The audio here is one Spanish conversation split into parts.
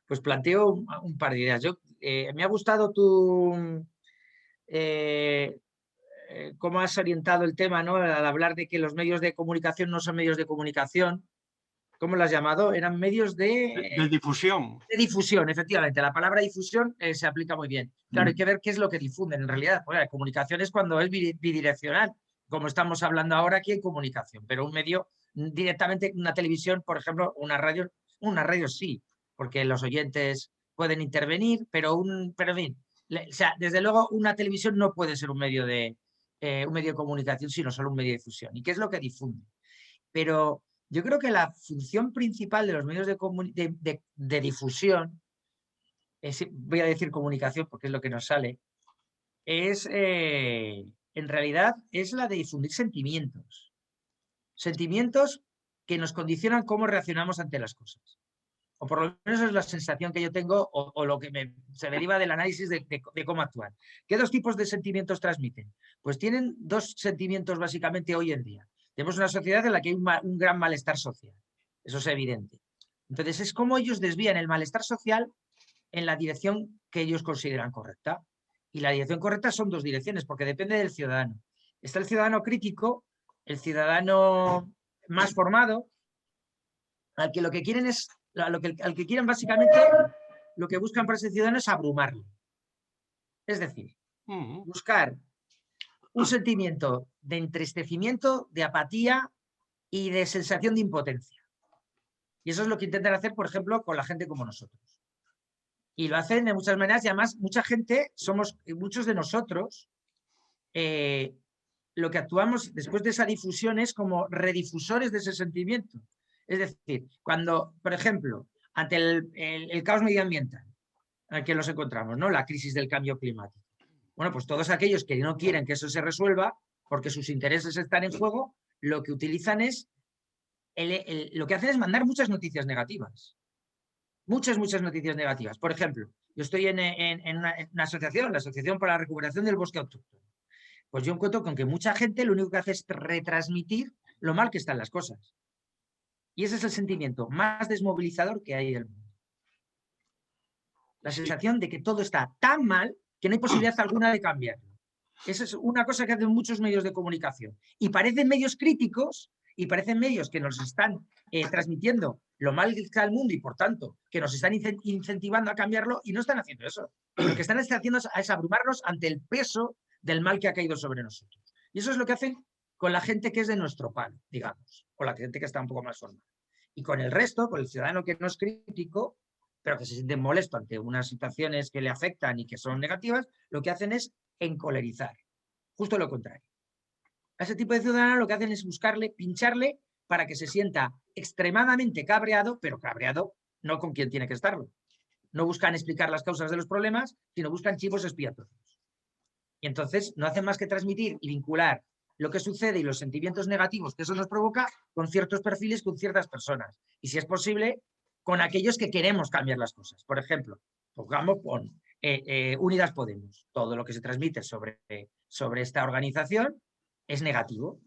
Pues planteo un par de ideas. Me ha gustado eh, cómo has orientado el tema, ¿no? Al hablar de que los medios de comunicación no son medios de comunicación. ¿Cómo lo has llamado? Eran medios De difusión. de difusión, efectivamente. La palabra difusión se aplica muy bien. Claro, hay que ver qué es lo que difunden en realidad. Bueno, la comunicación es cuando es bidireccional, como estamos hablando ahora aquí en comunicación, pero un medio directamente, una televisión, por ejemplo, una radio sí, porque los oyentes pueden intervenir, pero en fin, o sea, desde luego una televisión no puede ser un medio de comunicación, sino solo un medio de difusión. ¿Y qué es lo que difunde? Pero yo creo que la función principal de los medios de difusión, voy a decir comunicación porque es lo que nos sale, en realidad es la de difundir sentimientos. Sentimientos que nos condicionan cómo reaccionamos ante las cosas. O por lo menos es la sensación que yo tengo o lo que se deriva del análisis de cómo actuar. ¿Qué dos tipos de sentimientos transmiten? Pues tienen dos sentimientos básicamente hoy en día. Tenemos una sociedad en la que hay un gran malestar social. Eso es evidente. Entonces es como ellos desvían el malestar social en la dirección que ellos consideran correcta. Y la dirección correcta son dos direcciones, porque depende del ciudadano. Está el ciudadano crítico, el ciudadano más formado, al que lo que quieren es, al que quieren básicamente, lo que buscan para ese ciudadano es abrumarlo. Es decir, buscar un sentimiento de entristecimiento, de apatía y de sensación de impotencia. Y eso es lo que intentan hacer, por ejemplo, con la gente como nosotros. Y lo hacen de muchas maneras y además mucha gente, muchos de nosotros, lo que actuamos después de esa difusión es como redifusores de ese sentimiento. Es decir, cuando, por ejemplo, ante el caos medioambiental en el que nos encontramos, ¿no? La crisis del cambio climático. Bueno, pues todos aquellos que no quieren que eso se resuelva porque sus intereses están en juego, lo que utilizan es, lo que hacen es mandar muchas noticias negativas. Muchas noticias negativas. Por ejemplo, yo estoy en una asociación, la Asociación para la Recuperación del Bosque Autóctono. Pues yo encuentro con que mucha gente lo único que hace es retransmitir lo mal que están las cosas. Y ese es el sentimiento más desmovilizador que hay del mundo. La sensación de que todo está tan mal que no hay posibilidad alguna de cambiarlo. Esa es una cosa que hacen muchos medios de comunicación. Y parecen medios críticos y parecen medios que nos están transmitiendo lo mal que está el mundo y, por tanto, que nos están incentivando a cambiarlo y no están haciendo eso. Lo que están haciendo es abrumarnos ante el peso del mal que ha caído sobre nosotros. Y eso es lo que hacen con la gente que es de nuestro palo, digamos, o la gente que está un poco más formada. Y con el resto, con el ciudadano que no es crítico, pero que se siente molesto ante unas situaciones que le afectan y que son negativas, lo que hacen es encolerizar. Justo lo contrario. A ese tipo de ciudadano lo que hacen es buscarle, pincharle, para que se sienta extremadamente cabreado, pero cabreado no con quien tiene que estarlo. No buscan explicar las causas de los problemas, sino buscan chivos expiatorios. Y entonces no hacen más que transmitir y vincular lo que sucede y los sentimientos negativos que eso nos provoca con ciertos perfiles, con ciertas personas. Y si es posible, con aquellos que queremos cambiar las cosas. Por ejemplo, pongamos con Unidas Podemos. Todo lo que se transmite sobre esta organización es negativo.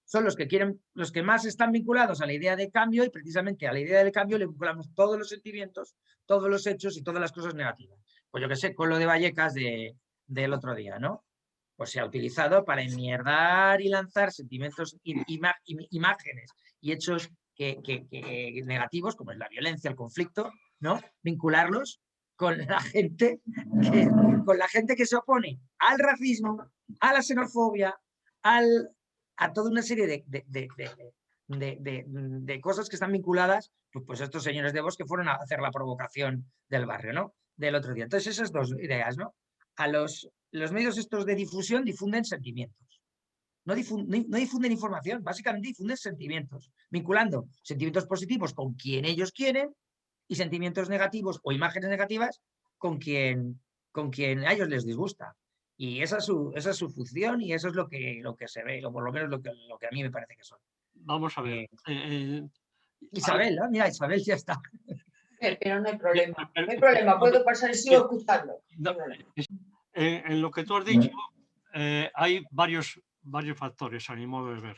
Son los que quieren, los que más están vinculados a la idea de cambio, y precisamente a la idea del cambio le vinculamos todos los sentimientos, todos los hechos y todas las cosas negativas. Pues yo qué sé, con lo de Vallecas del otro día, ¿no? Pues se ha utilizado para enmierdar y lanzar sentimientos, imágenes y hechos negativos, como es la violencia, el conflicto, ¿no? Vincularlos con la gente que se opone al racismo, a la xenofobia, a toda una serie de cosas que están vinculadas, pues estos señores de Vox que fueron a hacer la provocación del barrio, ¿no? Del otro día. Entonces, esas dos ideas, ¿no? Los medios estos de difusión difunden sentimientos. No difunden información, básicamente difunden sentimientos, vinculando sentimientos positivos con quien ellos quieren y sentimientos negativos o imágenes negativas con quien a ellos les disgusta. Y esa es su función y eso es lo que se ve, o por lo menos lo que a mí me parece que son. Vamos a ver. Isabel, ¿no? Mira, Isabel ya está. Pero no hay problema. No hay problema, puedo pasar y sigo escuchando. No hay problema. En lo que tú has dicho, hay varios factores a mi modo de ver.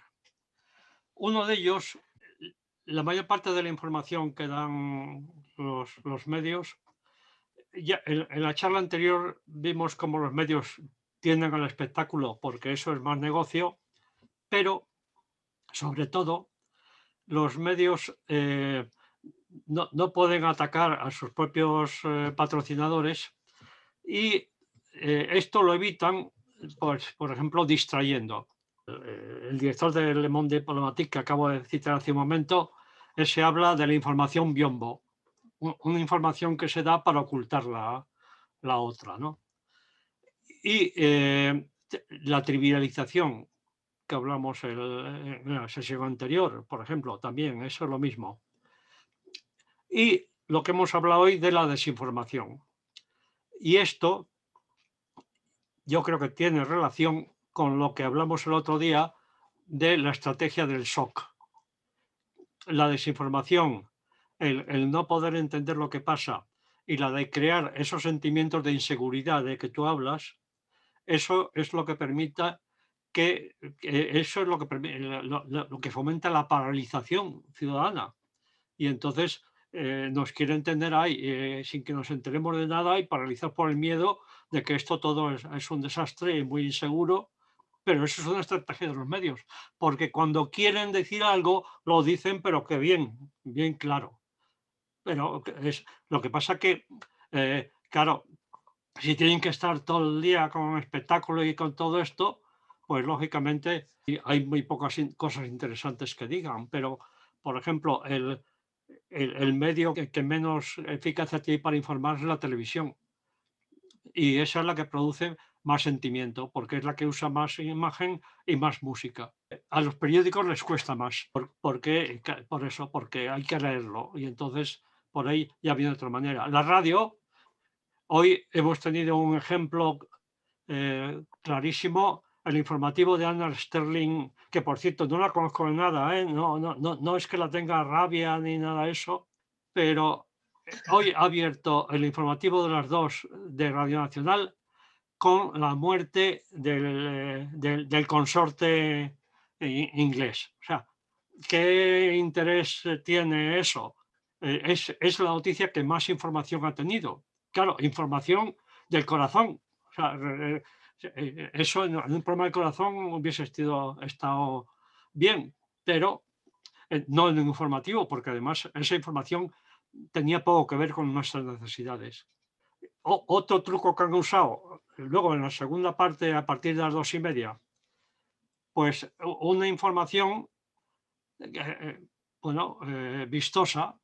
Uno de ellos, la mayor parte de la información que dan los medios. Ya, en la charla anterior vimos cómo los medios tienden al espectáculo porque eso es más negocio, pero sobre todo los medios no pueden atacar a sus propios patrocinadores y esto lo evitan, pues, por ejemplo, distrayendo. El director de Le Monde Diplomatique que acabo de citar hace un momento, se habla de la información biombo, una información que se da para ocultar la otra, ¿no? Y la trivialización que hablamos en la sesión anterior, por ejemplo, también eso es lo mismo. Y lo que hemos hablado hoy de la desinformación. Y esto yo creo que tiene relación con lo que hablamos el otro día de la estrategia del shock. La desinformación, el no poder entender lo que pasa y la de crear esos sentimientos de inseguridad de que tú hablas, eso es lo que permita eso es lo que fomenta la paralización ciudadana. Y entonces nos quieren tener ahí sin que nos enteremos de nada y paralizados por el miedo de que esto todo es un desastre y muy inseguro. Pero eso es una estrategia de los medios, porque cuando quieren decir algo, lo dicen, pero que bien claro. Pero lo que pasa que, claro, si tienen que estar todo el día con espectáculo y con todo esto, pues lógicamente hay muy pocas cosas interesantes que digan. Pero, por ejemplo, el medio que menos eficacia tiene para informar es la televisión. Y esa es la que produce más sentimiento, porque es la que usa más imagen y más música. A los periódicos les cuesta más, porque hay que leerlo. Y entonces, por ahí ya viene de otra manera. La radio, hoy hemos tenido un ejemplo clarísimo, el informativo de Anna Sterling, que por cierto no la conozco de nada, no es que la tenga rabia ni nada de eso, pero hoy ha abierto el informativo de las 2 de Radio Nacional con la muerte del consorte inglés. O sea, ¿qué interés tiene eso? Es la noticia que más información ha tenido. Claro, información del corazón. O sea, eso en un programa del corazón hubiese estado bien, pero no en un informativo, porque además esa información tenía poco que ver con nuestras necesidades. Otro truco que han usado luego en la segunda parte, a partir de las 2:30, pues una información vistosa.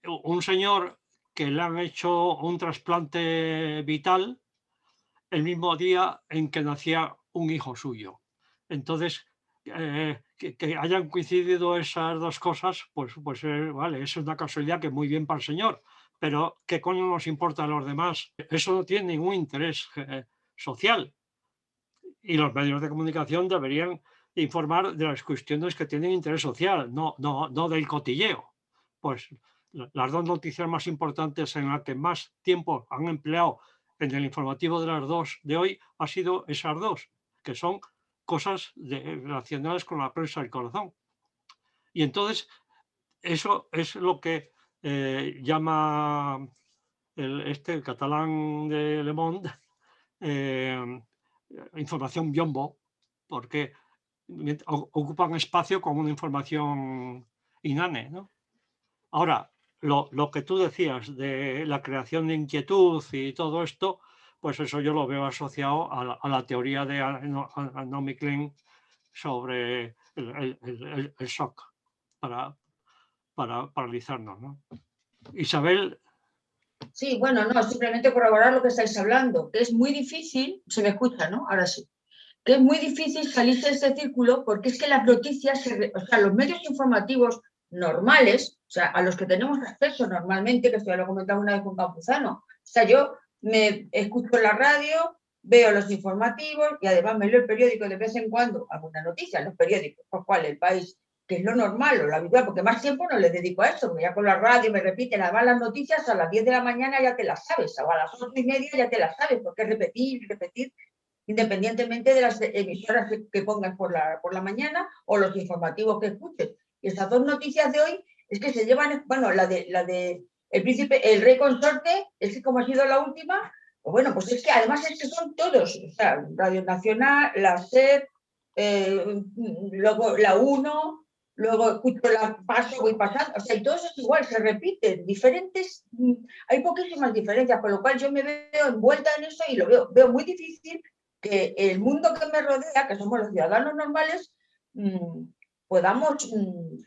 Un señor que le han hecho un trasplante vital el mismo día en que nacía un hijo suyo. Entonces, que hayan coincidido esas dos cosas, pues vale, es una casualidad que muy bien para el señor, pero ¿qué coño nos importa a los demás? Eso no tiene ningún interés social. Y los medios de comunicación deberían informar de las cuestiones que tienen interés social, no del cotilleo. Pues las dos noticias más importantes en las que más tiempo han empleado en el informativo de las 2 de hoy ha sido esas dos, que son cosas relacionadas con la prensa del corazón. Y entonces eso es lo que llama el catalán de Le Monde información biombo, porque ocupan espacio con una información inane, ¿no? Ahora, lo que tú decías de la creación de inquietud y todo esto, pues eso yo lo veo asociado a la teoría de Naomi Klein sobre el shock para paralizarnos, ¿no? Isabel. Sí, bueno, no, simplemente corroborar lo que estáis hablando, que es muy difícil, se me escucha, ¿no? Ahora sí. Que es muy difícil salirse de este círculo porque es que las noticias, o sea, los medios informativos normales, o sea, a los que tenemos acceso normalmente, que esto ya lo he comentado una vez con Campuzano, o sea, yo me escucho la radio, veo los informativos y además me leo el periódico de vez en cuando, alguna noticia en los periódicos, por cual el país, que es lo normal o lo habitual, porque más tiempo no le dedico a esto, porque ya con la radio me repiten además las noticias a las 10 de la mañana ya te las sabes, o a las 8:30 ya te las sabes, porque es repetir, independientemente de las emisoras que pongas por la mañana o los informativos que escuches. Y estas dos noticias de hoy Es que se llevan, bueno, la de el príncipe, el rey consorte, es que como ha sido la última, pues bueno, pues es que además es que son todos, o sea, Radio Nacional, la SER, luego la 1, luego escucho la paso, voy pasando, o sea, y todos es igual, se repiten, diferentes, hay poquísimas diferencias, con lo cual yo me veo envuelta en eso y lo veo muy difícil que el mundo que me rodea, que somos los ciudadanos normales, podamos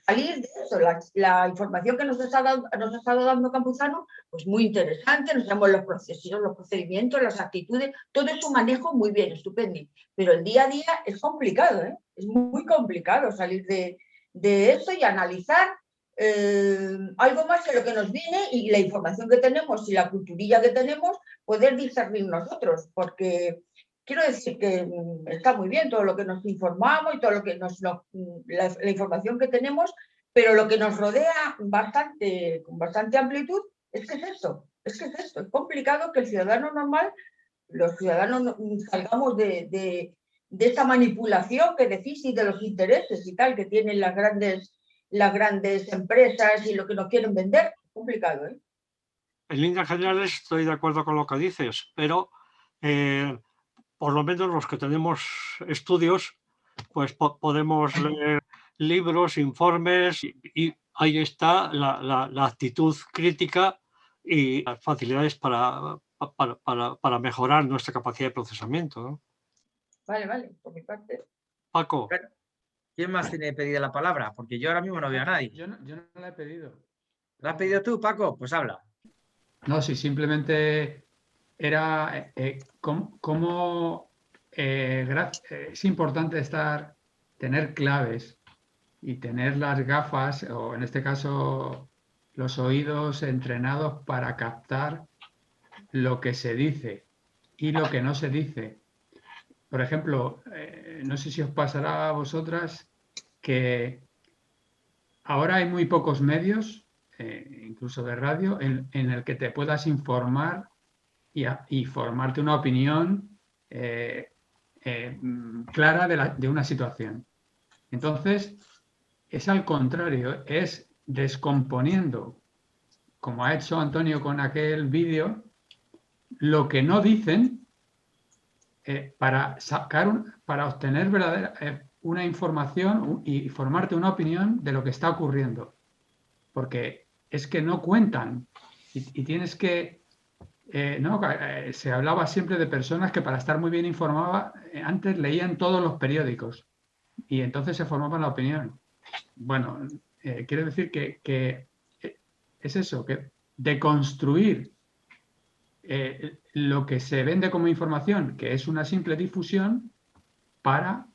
salir de eso. La información que nos ha estado dando Campuzano, pues muy interesante, nos damos los procesos, los procedimientos, las actitudes, todo es un manejo muy bien, estupendo. Pero el día a día es complicado, ¿eh? Es muy complicado salir de eso y analizar algo más que lo que nos viene y la información que tenemos y la culturilla que tenemos, poder discernir nosotros, porque quiero decir que está muy bien todo lo que nos informamos y todo lo que la información que tenemos, pero lo que nos rodea con bastante amplitud es que es esto, es complicado que el ciudadano normal, los ciudadanos salgamos de esta manipulación que decís y de los intereses y tal que tienen las grandes empresas y lo que nos quieren vender. Es complicado, ¿eh? En líneas generales estoy de acuerdo con lo que dices, pero por lo menos los que tenemos estudios, pues podemos leer libros, informes y ahí está la actitud crítica y las facilidades para mejorar nuestra capacidad de procesamiento, ¿no? Vale, por mi parte. Paco. ¿Quién más tiene pedida la palabra? Porque yo ahora mismo no veo a nadie. Yo no la he pedido. ¿La has pedido tú, Paco? Pues habla. No, sí, simplemente era cómo es importante tener claves y tener las gafas, o en este caso los oídos entrenados para captar lo que se dice y lo que no se dice. Por ejemplo, no sé si os pasará a vosotras que ahora hay muy pocos medios, incluso de radio, en el que te puedas informar y formarte una opinión clara de una situación. Entonces, es al contrario, es descomponiendo, como ha hecho Antonio con aquel vídeo, lo que no dicen para obtener una información y formarte una opinión de lo que está ocurriendo. Porque es que no cuentan y tienes que... se hablaba siempre de personas que para estar muy bien informadas antes leían todos los periódicos y entonces se formaban la opinión. Bueno, quiero decir que es eso, que deconstruir lo que se vende como información, que es una simple difusión, para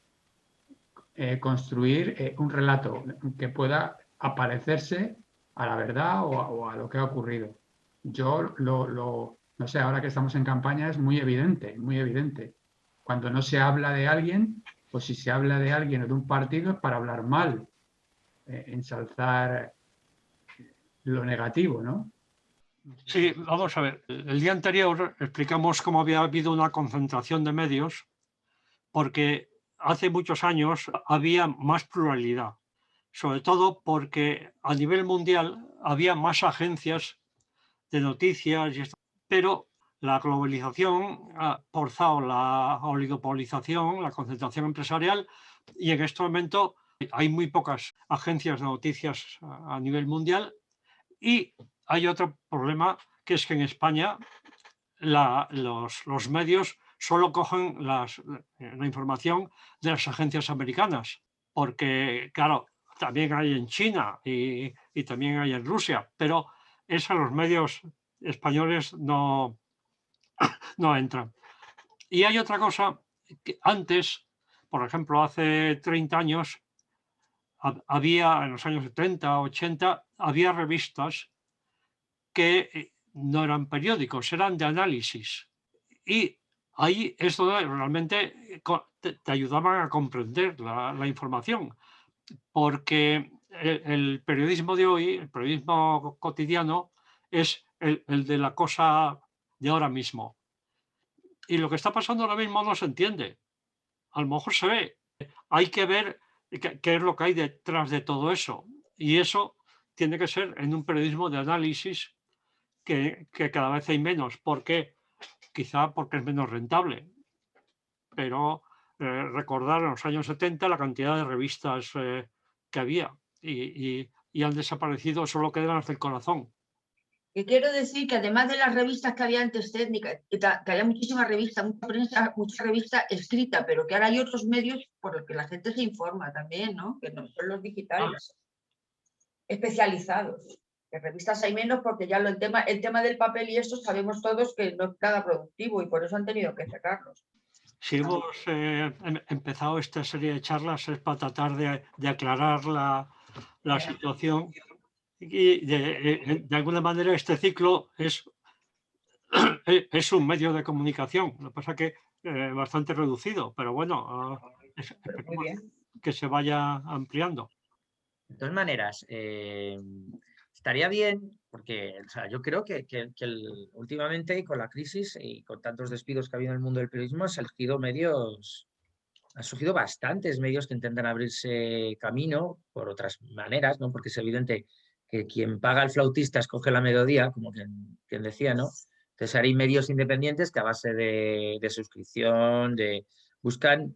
construir un relato que pueda aparecerse a la verdad o a lo que ha ocurrido. Yo no sé, ahora que estamos en campaña es muy evidente, muy evidente. Cuando no se habla de alguien, pues si se habla de alguien o de un partido es para hablar mal, ensalzar lo negativo, ¿no? Sí, vamos a ver. El día anterior explicamos cómo había habido una concentración de medios porque hace muchos años había más pluralidad, sobre todo porque a nivel mundial había más agencias de noticias, pero la globalización ha forzado la oligopolización, la concentración empresarial, y en este momento hay muy pocas agencias de noticias a nivel mundial. Y hay otro problema, que es que en España los medios solo cogen la información de las agencias americanas, porque, claro, también hay en China y también hay en Rusia, pero eso los medios españoles no entran. Y hay otra cosa, que antes, por ejemplo, hace 30 años, había, en los años 70, 80, había revistas que no eran periódicos, eran de análisis. Y ahí es donde realmente te ayudaban a comprender la información, porque el periodismo de hoy, el periodismo cotidiano, es el de la cosa de ahora mismo. Y lo que está pasando ahora mismo no se entiende. A lo mejor se ve. Hay que ver qué es lo que hay detrás de todo eso. Y eso tiene que ser en un periodismo de análisis que cada vez hay menos. ¿Por qué? Quizá porque es menos rentable. Pero recordar en los años 70 la cantidad de revistas que había y han desaparecido, solo quedan las del corazón. Que quiero decir que además de las revistas que había antes técnicas, que había muchísimas revistas, mucha prensa, mucha revista escrita, pero que ahora hay otros medios por los que la gente se informa también, ¿no? Que no son los digitales, especializados. En revistas hay menos porque ya el tema del papel y esto sabemos todos que no es nada productivo y por eso han tenido que cerrarlos. Si hemos empezado esta serie de charlas es para tratar de aclarar la situación y de alguna manera este ciclo es un medio de comunicación. Lo que pasa es que bastante reducido, pero bueno, Muy bien. que se vaya ampliando. De todas maneras, estaría bien, porque o sea, yo creo que últimamente con la crisis y con tantos despidos que ha habido en el mundo del periodismo han surgido bastantes medios que intentan abrirse camino por otras maneras, ¿no? Porque es evidente que quien paga al flautista escoge la melodía, como quien decía, ¿no? Entonces hay medios independientes que a base de suscripción, buscan,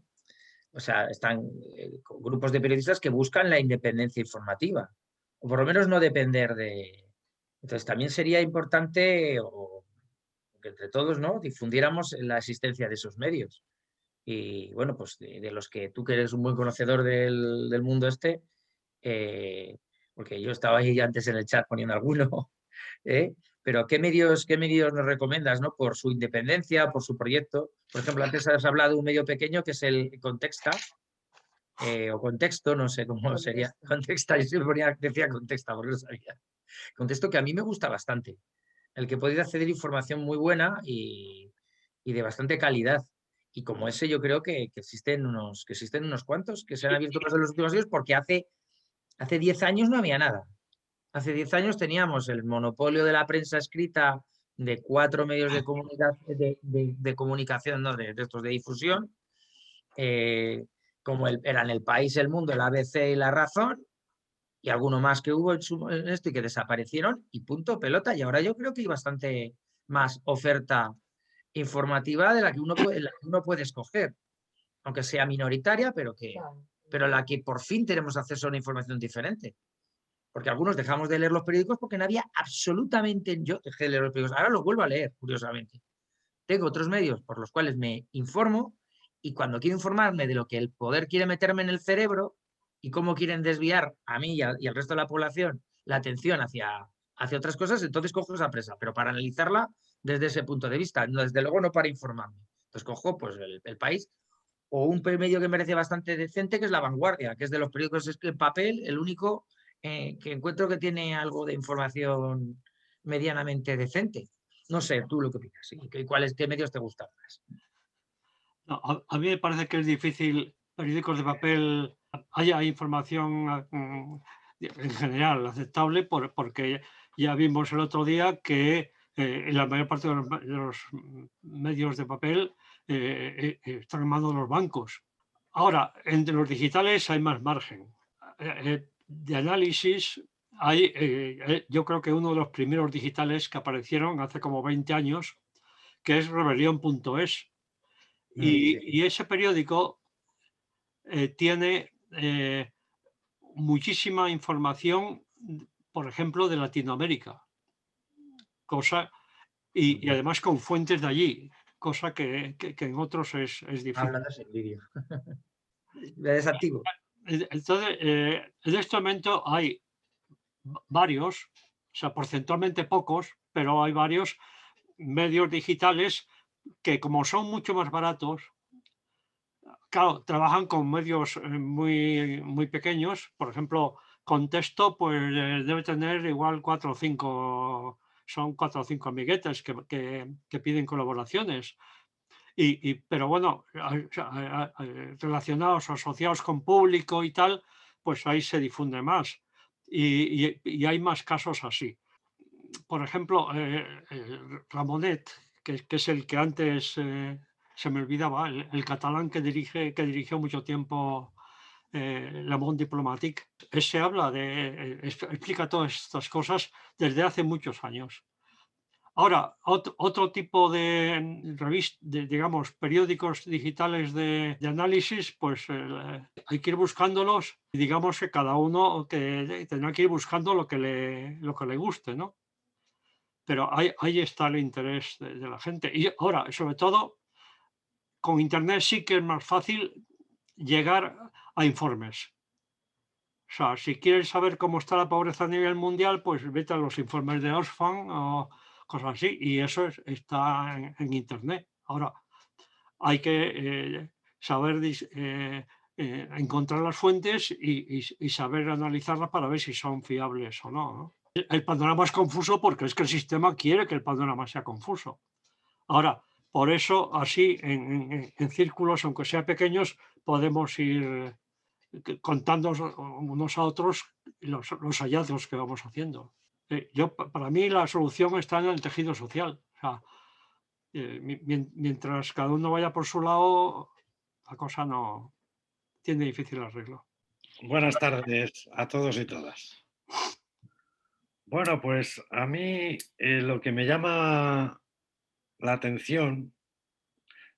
o sea, están grupos de periodistas que buscan la independencia informativa, o por lo menos no depender de... Entonces también sería importante que entre todos, ¿no?, difundiéramos la existencia de esos medios. Y bueno, pues de los que tú que eres un buen conocedor del mundo porque yo estaba ahí antes en el chat poniendo alguno, pero ¿qué medios nos recomiendas, ¿no?, por su independencia, por su proyecto? Por ejemplo, antes has hablado de un medio pequeño que es el Contexta, o Contexto, no sé cómo sería. Contexta, yo siempre decía Contexta porque no sabía. Contexto que a mí me gusta bastante, el que podéis acceder a información muy buena y de bastante calidad. Y como ese yo creo que existen unos cuantos que se han abierto en los últimos años, porque hace 10 años no había nada. Hace 10 años teníamos el monopolio de la prensa escrita de 4 medios de comunicación, ¿no?, de estos de difusión, como eran El País, El Mundo, el ABC y La Razón, y alguno más que hubo en esto y que desaparecieron, y punto, pelota. Y ahora yo creo que hay bastante más oferta informativa de la que uno puede escoger, aunque sea minoritaria, pero la que por fin tenemos acceso a una información diferente. Porque algunos dejamos de leer los periódicos porque no había absolutamente... Yo dejé de leer los periódicos, ahora los vuelvo a leer, curiosamente. Tengo otros medios por los cuales me informo, y cuando quiero informarme de lo que el poder quiere meterme en el cerebro y cómo quieren desviar a mí y al resto de la población la atención hacia otras cosas, entonces cojo esa presa, pero para analizarla desde ese punto de vista, desde luego no para informarme. Entonces cojo pues el País, o un medio que me parece bastante decente, que es La Vanguardia, que es de los periódicos en papel el único que encuentro que tiene algo de información medianamente decente. No sé, tú lo que opinas, ¿sí? ¿Qué medios te gustan más? No, a mí me parece que es difícil, periódicos de papel, haya información en general aceptable, porque ya vimos el otro día que en la mayor parte de los medios de papel están en manos de los bancos. Ahora, entre los digitales hay más margen. De análisis, yo creo que uno de los primeros digitales que aparecieron hace como 20 años, que es rebelión.es. Y ese periódico tiene muchísima información, por ejemplo, de Latinoamérica, y además con fuentes de allí, cosa que en otros es difícil. Hablando en vídeo. De desactivo. Entonces, en este momento hay varios, o sea, porcentualmente pocos, pero hay varios medios digitales que, como son mucho más baratos, claro, trabajan con medios muy, muy pequeños. Por ejemplo, Contexto, pues debe tener igual 4 o 5, son 4 o 5 amiguetes que piden colaboraciones. Pero bueno, relacionados, asociados con público y tal, pues ahí se difunde más. Y hay más casos así. Por ejemplo, Ramonet, que es el que antes se me olvidaba, el catalán que dirigió mucho tiempo Le Monde Diplomatique. Se habla explica todas estas cosas desde hace muchos años. Ahora, otro tipo de digamos, periódicos digitales de análisis, pues hay que ir buscándolos y digamos que cada uno tendrá que ir buscando lo que le guste, ¿no? Pero ahí está el interés de la gente. Y ahora, sobre todo, con Internet sí que es más fácil llegar a informes. O sea, si quieres saber cómo está la pobreza a nivel mundial, pues vete a los informes de Oxfam o cosas así, y eso está en Internet. Ahora, hay que saber encontrar las fuentes y saber analizarlas para ver si son fiables o no, ¿no? El panorama es confuso porque es que el sistema quiere que el panorama sea confuso. Ahora, por eso, así, en círculos, aunque sean pequeños, podemos ir contando unos a otros los hallazgos que vamos haciendo. Para mí la solución está en el tejido social. O sea, mientras cada uno vaya por su lado, la cosa no tiene difícil arreglo. Buenas tardes a todos y todas. Bueno, pues a mí lo que me llama la atención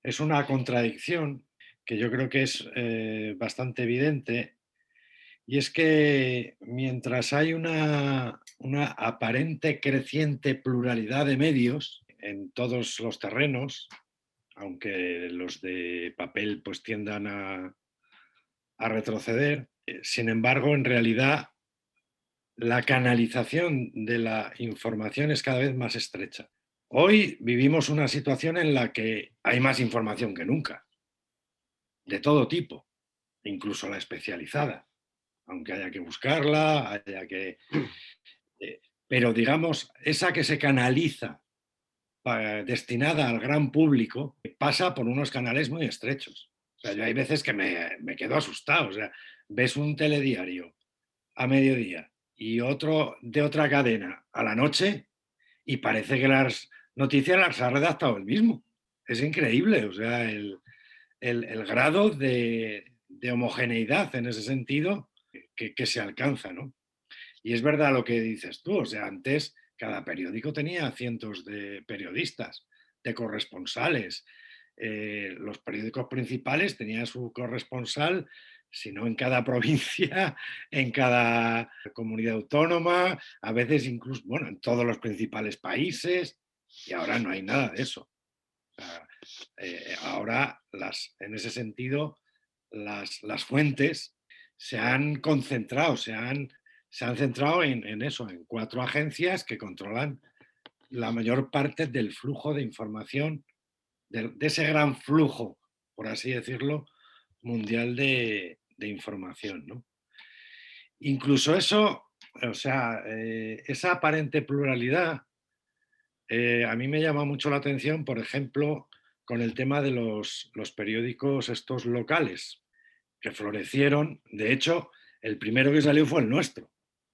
es una contradicción que yo creo que es bastante evidente, y es que mientras hay una aparente creciente pluralidad de medios en todos los terrenos, aunque los de papel pues tiendan a retroceder, sin embargo, en realidad la canalización de la información es cada vez más estrecha. Hoy vivimos una situación en la que hay más información que nunca, de todo tipo, incluso la especializada, aunque haya que buscarla, haya que... pero digamos, esa que se canaliza destinada al gran público pasa por unos canales muy estrechos. O sea, yo hay veces que me quedo asustado. O sea, ves un telediario a mediodía y otro de otra cadena a la noche y parece que las noticias las ha redactado él mismo. Es increíble, o sea, el grado de homogeneidad en ese sentido que se alcanza, ¿no? Y es verdad lo que dices tú, o sea, antes cada periódico tenía cientos de periodistas, de corresponsales. Los periódicos principales tenían su corresponsal, si no en cada provincia, en cada comunidad autónoma, a veces incluso, bueno, en todos los principales países, y ahora no hay nada de eso. O sea, ahora, en ese sentido, las fuentes se han concentrado, se han centrado en eso, en 4 agencias que controlan la mayor parte del flujo de información, de ese gran flujo, por así decirlo, mundial de información, ¿no? Incluso eso, o sea, esa aparente pluralidad, a mí me llama mucho la atención, por ejemplo, con el tema de los periódicos estos locales, que florecieron. De hecho, el primero que salió fue el nuestro,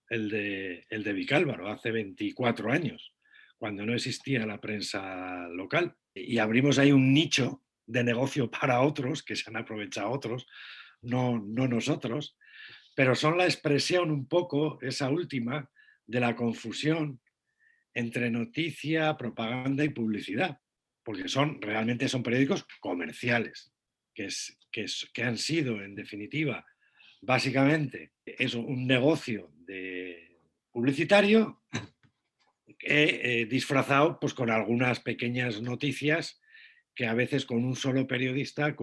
el de Vicálvaro, hace 24 años, cuando no existía la prensa local. Y abrimos ahí un nicho de negocio para otros, que se han aprovechado otros, no nosotros, pero son la expresión un poco, esa última, de la confusión entre noticia, propaganda y publicidad, porque realmente son periódicos comerciales, que han sido, en definitiva, básicamente un negocio publicitario disfrazado pues, con algunas pequeñas noticias que a veces con un solo periodista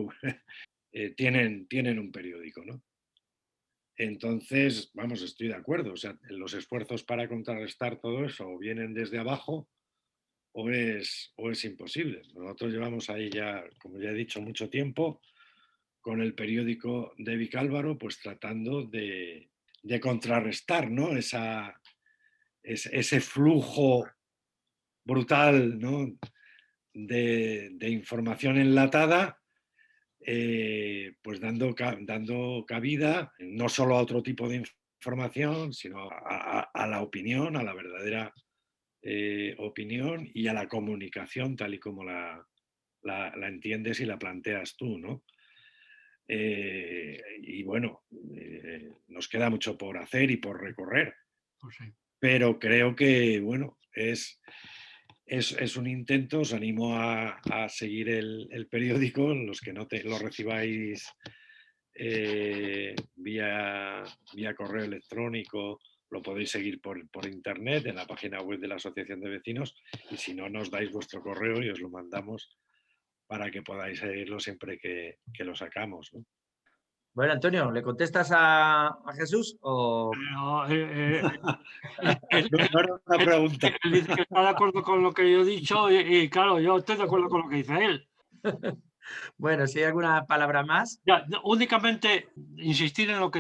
tienen un periódico, ¿no? Entonces, vamos, estoy de acuerdo. O sea, los esfuerzos para contrarrestar todo eso o vienen desde abajo o es imposible. Nosotros llevamos ahí ya, como ya he dicho, mucho tiempo con el periódico de Vicálvaro, pues tratando de contrarrestar, ¿no? Ese flujo brutal, ¿no? de información enlatada, pues dando cabida no solo a otro tipo de información, sino a la opinión, a la verdadera opinión y a la comunicación tal y como la entiendes y la planteas tú, ¿no? Y bueno, nos queda mucho por hacer y por recorrer, Pues sí. pero creo que, bueno, es un intento. Os animo a seguir el periódico, los que no lo recibáis vía correo electrónico, lo podéis seguir por internet en la página web de la Asociación de Vecinos, y si no, nos dais vuestro correo y os lo mandamos para que podáis seguirlo siempre que lo sacamos, ¿no? Bueno, Antonio, ¿le contestas a Jesús o...? Pero, No era una pregunta. él dice que está de acuerdo con lo que yo he dicho y claro, yo estoy de acuerdo con lo que dice él. Bueno, si hay alguna palabra más. Ya, únicamente insistir en lo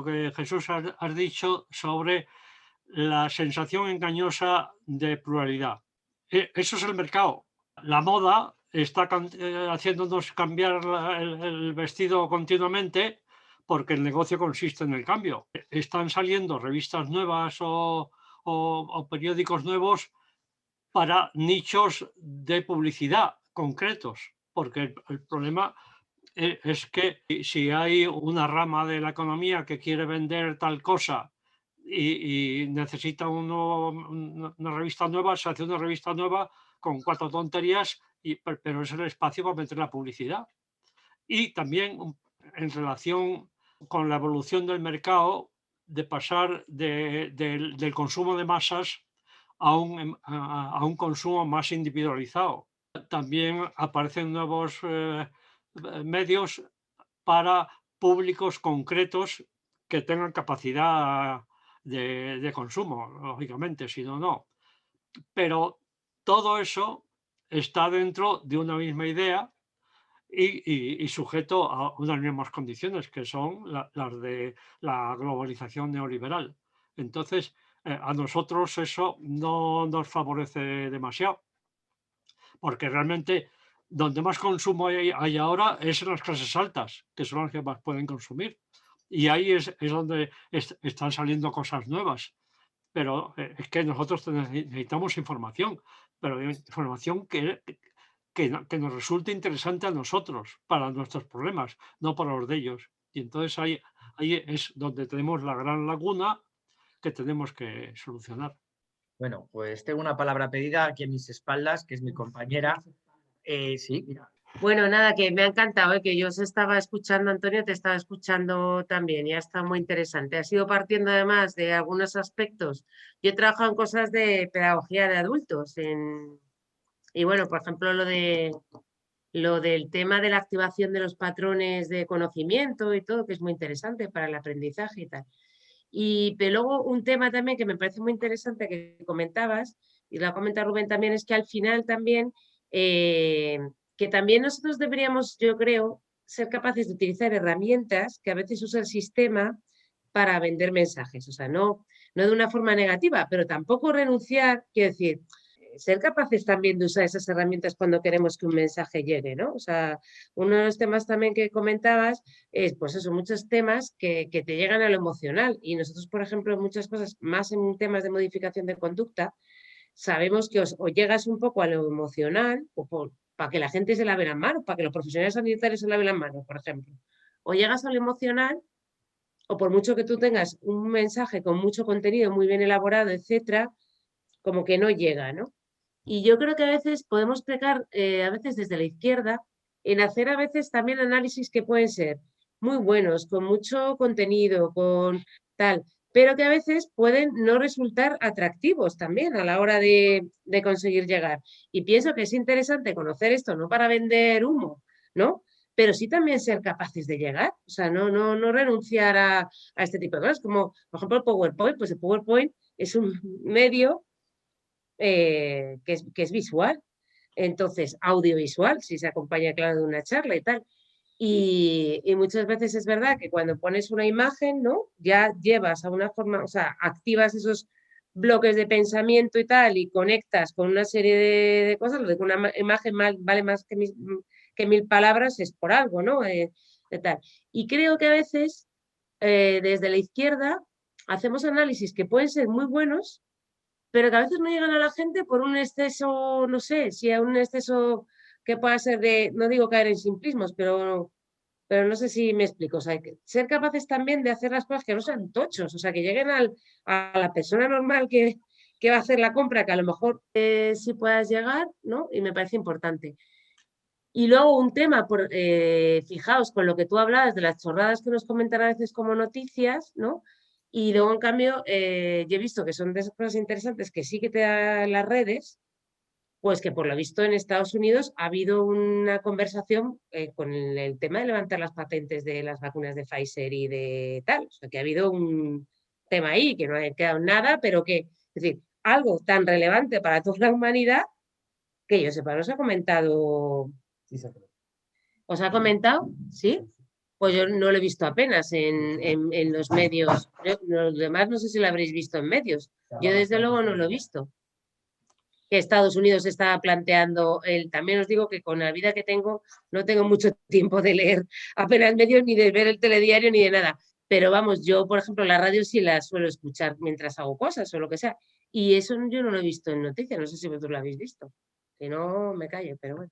que Jesús has dicho sobre la sensación engañosa de pluralidad. Eso es el mercado. La moda está haciéndonos cambiar el vestido continuamente porque el negocio consiste en el cambio. Están saliendo revistas nuevas o periódicos nuevos para nichos de publicidad concretos, porque el problema es que si hay una rama de la economía que quiere vender tal cosa y necesita una revista nueva, se hace una revista nueva con 4 tonterías, pero es el espacio para meter la publicidad. Y también en relación con la evolución del mercado, de pasar del consumo de masas a un consumo más individualizado. También aparecen nuevos medios para públicos concretos que tengan capacidad de consumo, lógicamente, si no, no. Pero todo eso está dentro de una misma idea y sujeto a unas mismas condiciones, que son las de la globalización neoliberal. Entonces, a nosotros eso no nos favorece demasiado, porque realmente donde más consumo hay ahora es en las clases altas, que son las que más pueden consumir. Y ahí es donde están saliendo cosas nuevas. Pero es que nosotros necesitamos información, pero información que nos resulte interesante a nosotros, para nuestros problemas, no para los de ellos. Y entonces ahí es donde tenemos la gran laguna que tenemos que solucionar. Bueno, pues tengo una palabra pedida aquí a mis espaldas, que es mi compañera. Sí, mira. Bueno, nada, que me ha encantado, que yo os estaba escuchando, Antonio, te estaba escuchando también y ha estado muy interesante. Ha sido partiendo además de algunos aspectos. Yo he trabajado en cosas de pedagogía de adultos y bueno, por ejemplo, lo del tema de la activación de los patrones de conocimiento y todo, que es muy interesante para el aprendizaje y tal. Pero luego un tema también que me parece muy interesante que comentabas, y lo ha comentado Rubén también, es que al final también, que también nosotros deberíamos, yo creo, ser capaces de utilizar herramientas que a veces usa el sistema para vender mensajes. O sea, no de una forma negativa, pero tampoco renunciar, quiero decir, ser capaces también de usar esas herramientas cuando queremos que un mensaje llegue, ¿no? O sea, uno de los temas también que comentabas es, pues eso, muchos temas que te llegan a lo emocional y nosotros, por ejemplo, en muchas cosas, más en temas de modificación de conducta, sabemos que o llegas un poco a lo emocional para que la gente se lave las manos, para que los profesionales sanitarios se laven las manos, por ejemplo, o llegas a lo emocional o por mucho que tú tengas un mensaje con mucho contenido muy bien elaborado, etcétera, como que no llega, ¿no? Y yo creo que a veces podemos pecar, a veces desde la izquierda, en hacer a veces también análisis que pueden ser muy buenos, con mucho contenido, con tal, pero que a veces pueden no resultar atractivos también a la hora de conseguir llegar. Y pienso que es interesante conocer esto, no para vender humo, ¿no? Pero sí también ser capaces de llegar, o sea, no renunciar a este tipo de cosas, como por ejemplo el PowerPoint, pues el PowerPoint es un medio que es visual, entonces audiovisual, si se acompaña, claro, de una charla y tal. Y muchas veces es verdad que cuando pones una imagen, ¿no? Ya llevas a una forma, o sea, activas esos bloques de pensamiento y tal, y conectas con una serie de cosas, lo de que una imagen vale más que 1000 palabras es por algo, ¿no? De tal. Y creo que a veces, desde la izquierda, hacemos análisis que pueden ser muy buenos, pero que a veces no llegan a la gente por un exceso, no sé, si hay un exceso que pueda ser de, no digo caer en simplismos, pero pero no sé si me explico. O sea, ser capaces también de hacer las cosas que no sean tochos, o sea, que lleguen a la persona normal que va a hacer la compra, que a lo mejor sí puedas llegar, ¿no? Y me parece importante. Y luego un tema, fijaos, con lo que tú hablabas de las chorradas que nos comentan a veces como noticias, ¿no? Y luego, en cambio, yo he visto que son de esas cosas interesantes que sí que te dan las redes, pues que por lo visto en Estados Unidos ha habido una conversación con el tema de levantar las patentes de las vacunas de Pfizer y de tal. O sea, que ha habido un tema ahí, que no ha quedado nada, pero que, es decir, algo tan relevante para toda la humanidad que yo sepa, no se ha comentado. ¿Os ha comentado? ¿Sí? Pues yo no lo he visto apenas en los medios. Los demás no sé si lo habréis visto en medios. Yo desde luego no lo he visto. Que Estados Unidos está planteando, también os digo que con la vida que tengo no tengo mucho tiempo de leer apenas medios ni de ver el telediario ni de nada. Pero vamos, yo por ejemplo la radio sí la suelo escuchar mientras hago cosas o lo que sea. Y eso yo no lo he visto en noticias, no sé si vosotros lo habéis visto. Si no, me callo, pero bueno.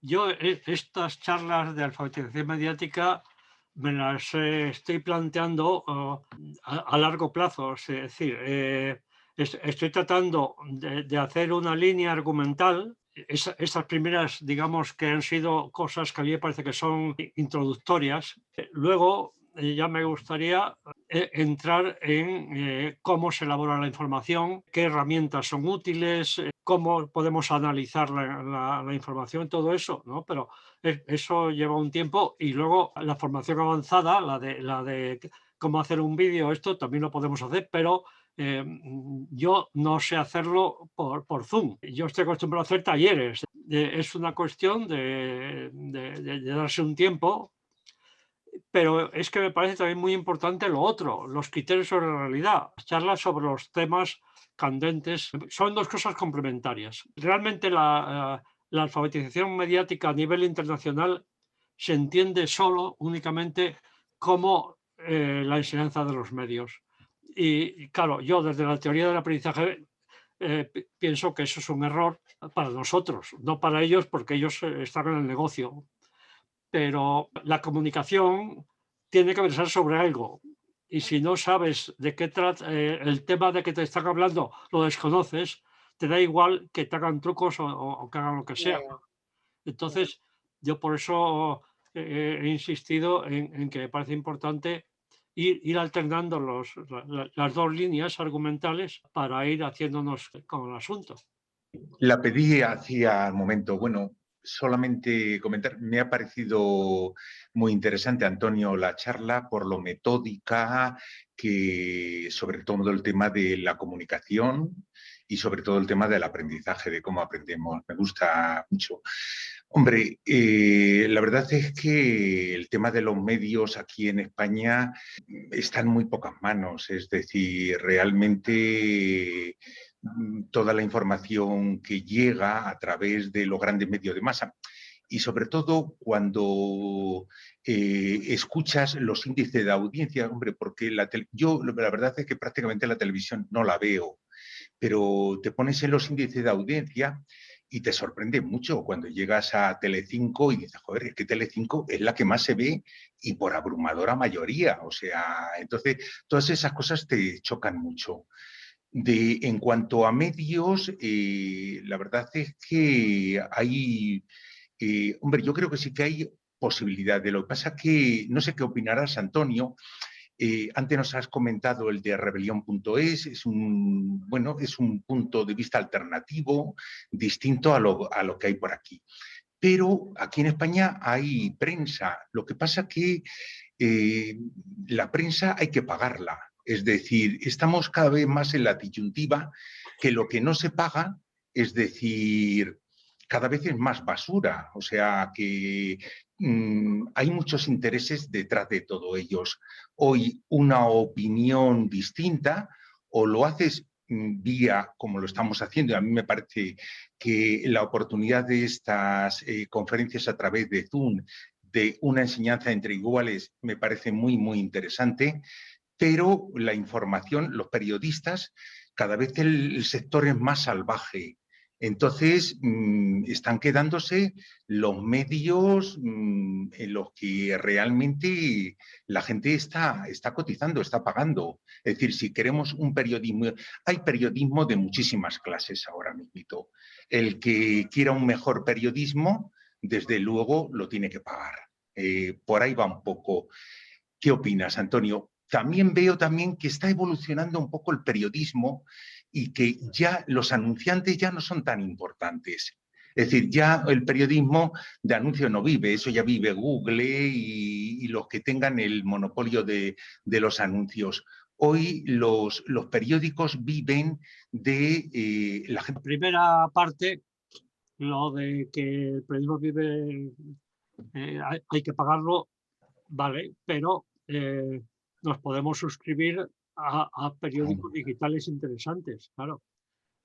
Yo estas charlas de alfabetización mediática me las estoy planteando a largo plazo. Es decir, estoy tratando de hacer una línea argumental. Esas primeras, digamos, que han sido cosas que a mí me parece que son introductorias. Luego ya me gustaría entrar en cómo se elabora la información, qué herramientas son útiles, cómo podemos analizar la información, todo eso, ¿no? Pero eso lleva un tiempo y luego la formación avanzada, la de cómo hacer un vídeo, esto también lo podemos hacer, pero yo no sé hacerlo por Zoom. Yo estoy acostumbrado a hacer talleres. Es una cuestión de darse un tiempo, pero es que me parece también muy importante lo otro, los criterios sobre la realidad. Charlas sobre los temas candentes son dos cosas complementarias. Realmente la alfabetización mediática a nivel internacional se entiende únicamente como la enseñanza de los medios. Y claro, yo desde la teoría del aprendizaje pienso que eso es un error para nosotros, no para ellos, porque ellos están en el negocio. Pero la comunicación tiene que versar sobre algo. Y si no sabes de qué trata el tema de que te están hablando, lo desconoces, te da igual que te hagan trucos o que hagan lo que sea. Entonces, yo por eso he insistido en que me parece importante ir alternando las dos líneas argumentales para ir haciéndonos con el asunto. La pedí hacía un momento. Bueno, solamente comentar, me ha parecido muy interesante, Antonio, la charla por lo metódica, que sobre todo el tema de la comunicación y sobre todo el tema del aprendizaje, de cómo aprendemos. Me gusta mucho. Hombre, la verdad es que el tema de los medios aquí en España está en muy pocas manos. Es decir, realmente toda la información que llega a través de los grandes medios de masa. Y sobre todo cuando escuchas los índices de audiencia, hombre, porque yo la verdad es que prácticamente la televisión no la veo, pero te pones en los índices de audiencia y te sorprende mucho cuando llegas a Telecinco y dices, joder, es que Telecinco es la que más se ve y por abrumadora mayoría. O sea, entonces todas esas cosas te chocan mucho. En cuanto a medios, la verdad es que hay, hombre, yo creo que sí que hay posibilidad. De lo que pasa que, no sé qué opinarás, Antonio, antes nos has comentado el de rebelión.es, es un punto de vista alternativo, distinto a lo que hay por aquí. Pero aquí en España hay prensa. Lo que pasa que la prensa hay que pagarla. Es decir, estamos cada vez más en la disyuntiva que lo que no se paga, es decir, cada vez es más basura. O sea que hay muchos intereses detrás de todo ellos. Hoy una opinión distinta o lo haces vía, como lo estamos haciendo, y a mí me parece que la oportunidad de estas conferencias a través de Zoom, de una enseñanza entre iguales, me parece muy, muy interesante, pero la información, los periodistas, cada vez el sector es más salvaje Entonces, están quedándose los medios en los que realmente la gente está cotizando, está pagando. Es decir, si queremos un periodismo, hay periodismo de muchísimas clases ahora mismo. El que quiera un mejor periodismo, desde luego, lo tiene que pagar. Por ahí va un poco. ¿Qué opinas, Antonio? También veo que está evolucionando un poco el periodismo y que ya los anunciantes ya no son tan importantes. Es decir, ya el periodismo de anuncio no vive, eso ya vive Google y los que tengan el monopolio de los anuncios. Hoy los periódicos viven de la gente. La primera parte, lo de que el periodismo vive, hay que pagarlo, vale, pero nos podemos suscribir a periódicos digitales interesantes, claro,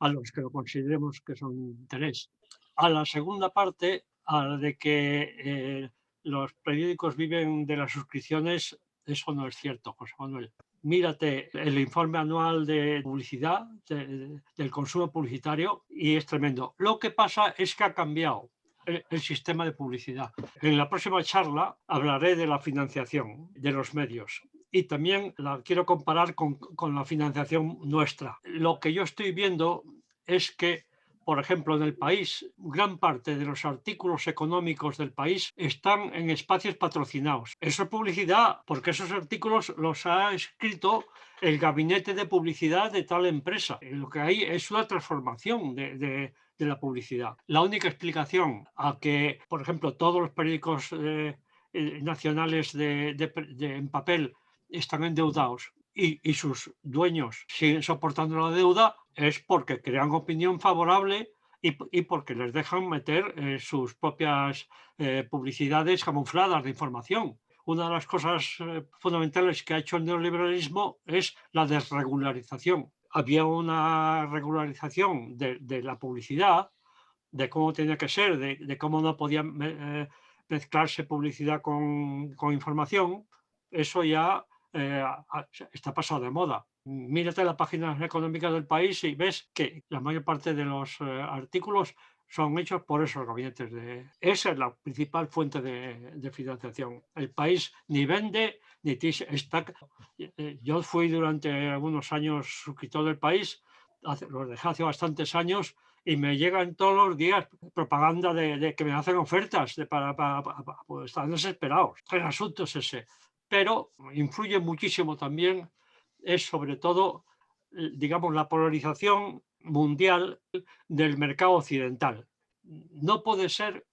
a los que lo consideremos que son de interés. A la segunda parte, a la de que los periódicos viven de las suscripciones, eso no es cierto, José Manuel. Mírate el informe anual de publicidad, del consumo publicitario, y es tremendo. Lo que pasa es que ha cambiado el sistema de publicidad. En la próxima charla hablaré de la financiación de los medios y también la quiero comparar con la financiación nuestra. Lo que yo estoy viendo es que, por ejemplo, en el país, gran parte de los artículos económicos del país están en espacios patrocinados. Eso es publicidad, porque esos artículos los ha escrito el gabinete de publicidad de tal empresa. Lo que hay es una transformación de la publicidad. La única explicación a que, por ejemplo, todos los periódicos nacionales en papel están endeudados y sus dueños siguen soportando la deuda es porque crean opinión favorable y porque les dejan meter sus propias publicidades camufladas de información. Una de las cosas fundamentales que ha hecho el neoliberalismo es la desregularización. Había una regularización de la publicidad, de cómo tenía que ser, de cómo no podía mezclarse publicidad con información. Eso ya está pasado de moda. Mírate la página económica del país y ves que la mayor parte de los artículos son hechos por esos gabinetes. Esa es la principal fuente de financiación. El país ni vende ni está. Yo fui durante algunos años suscriptor del país, lo dejé hace bastantes años, y me llegan todos los días propaganda de que me hacen ofertas pues están desesperados. El asunto es ese. Pero influye muchísimo también, es sobre todo, digamos, la polarización mundial del mercado occidental. No puede ser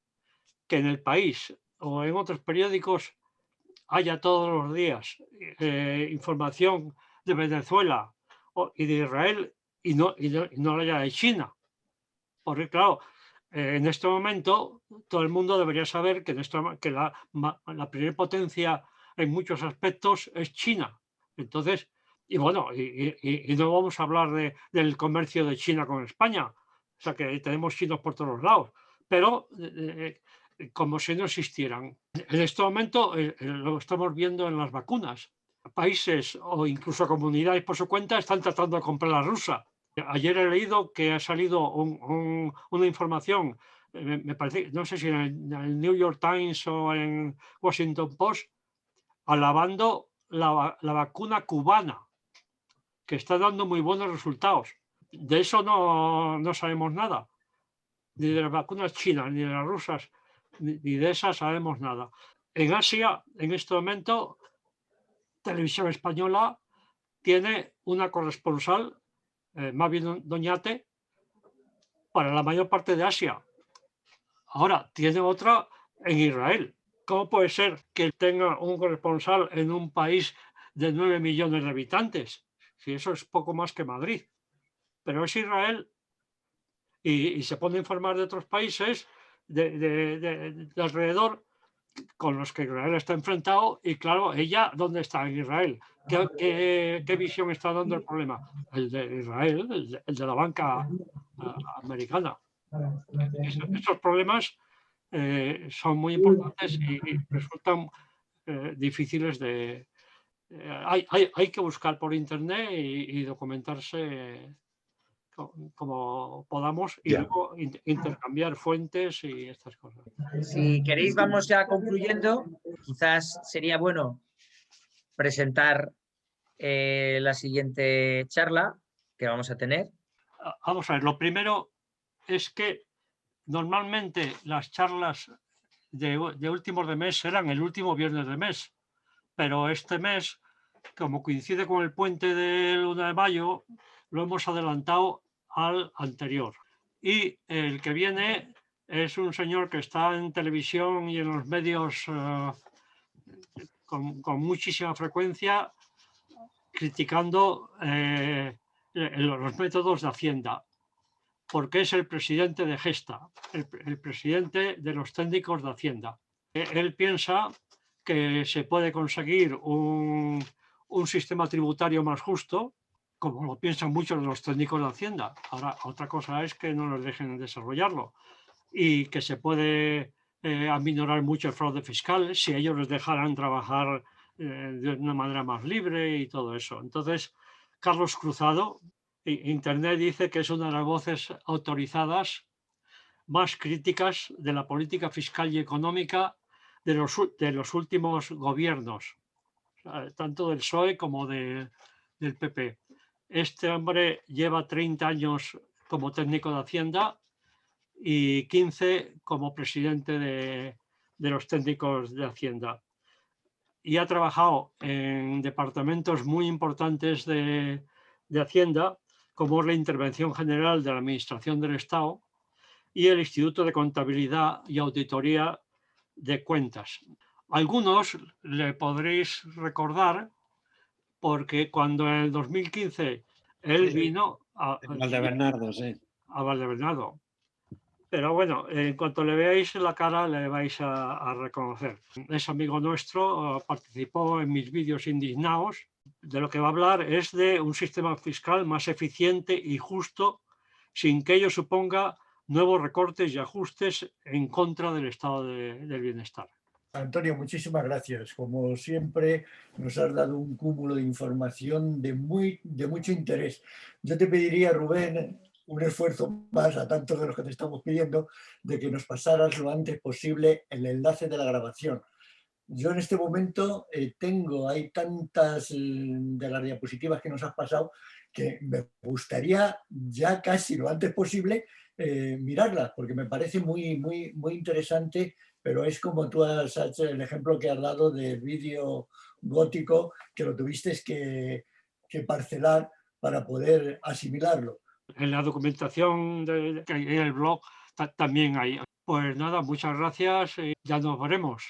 que en el país o en otros periódicos haya todos los días información de Venezuela y de Israel y no la haya de China. Porque, claro, en este momento todo el mundo debería saber que la primera potencia en muchos aspectos es China. Entonces, y bueno, y no vamos a hablar del comercio de China con España, o sea que tenemos chinos por todos lados, pero como si no existieran. En este momento lo estamos viendo en las vacunas. Países o incluso comunidades por su cuenta están tratando de comprar la rusa. Ayer he leído que ha salido una información, me parece, no sé si en el New York Times o en Washington Post, alabando la vacuna cubana, que está dando muy buenos resultados. De eso no sabemos nada, ni de las vacunas chinas, ni de las rusas, ni de esas sabemos nada. En Asia, en este momento, Televisión Española tiene una corresponsal, Mavi Doñate, para la mayor parte de Asia. Ahora tiene otra en Israel. ¿Cómo puede ser que tenga un corresponsal en un país de 9 millones de habitantes? Si eso es poco más que Madrid. Pero es Israel y se pone a informar de otros países de alrededor con los que Israel está enfrentado y claro, ella, ¿dónde está en Israel? ¿Qué visión está dando el problema? El de Israel, el de la banca americana. Estos problemas son muy importantes y resultan difíciles de... hay que buscar por internet y documentarse como podamos y Ya. luego intercambiar fuentes y estas cosas. Si queréis, vamos ya concluyendo. Quizás sería bueno presentar la siguiente charla que vamos a tener. Vamos a ver, lo primero es que normalmente las charlas de últimos de mes serán el último viernes de mes, pero este mes, como coincide con el puente del 1 de mayo, lo hemos adelantado al anterior. Y el que viene es un señor que está en televisión y en los medios con muchísima frecuencia criticando los métodos de Hacienda, porque es el presidente de Gesta, el presidente de los técnicos de Hacienda. Él piensa que se puede conseguir un sistema tributario más justo, como lo piensan muchos de los técnicos de Hacienda. Ahora, otra cosa es que no les dejen desarrollarlo y que se puede aminorar mucho el fraude fiscal si ellos les dejaran trabajar de una manera más libre y todo eso. Entonces, Carlos Cruzado, Internet dice que es una de las voces autorizadas más críticas de la política fiscal y económica de los últimos gobiernos, tanto del PSOE como del PP. Este hombre lleva 30 años como técnico de Hacienda y 15 como presidente de los técnicos de Hacienda. Y ha trabajado en departamentos muy importantes de Hacienda, como la Intervención General de la Administración del Estado y el Instituto de Contabilidad y Auditoría de Cuentas. Algunos le podréis recordar porque cuando en el 2015 él vino a Valdebernardo, sí. Valdebernardo. Pero bueno, en cuanto le veáis la cara le vais a reconocer. Es amigo nuestro, participó en mis vídeos indignados. De lo que va a hablar es de un sistema fiscal más eficiente y justo, sin que ello suponga nuevos recortes y ajustes en contra del estado del bienestar. Antonio, muchísimas gracias. Como siempre, nos has dado un cúmulo de información de mucho interés. Yo te pediría, Rubén, un esfuerzo más a tantos de los que te estamos pidiendo, de que nos pasaras lo antes posible el enlace de la grabación. Yo en este momento hay tantas de las diapositivas que nos has pasado que me gustaría ya casi lo antes posible mirarlas, porque me parece muy interesante, pero es como tú has hecho el ejemplo que has dado del vídeo gótico, que lo tuviste que parcelar para poder asimilarlo. En la documentación que hay en el blog también hay. Pues nada, muchas gracias y ya nos veremos.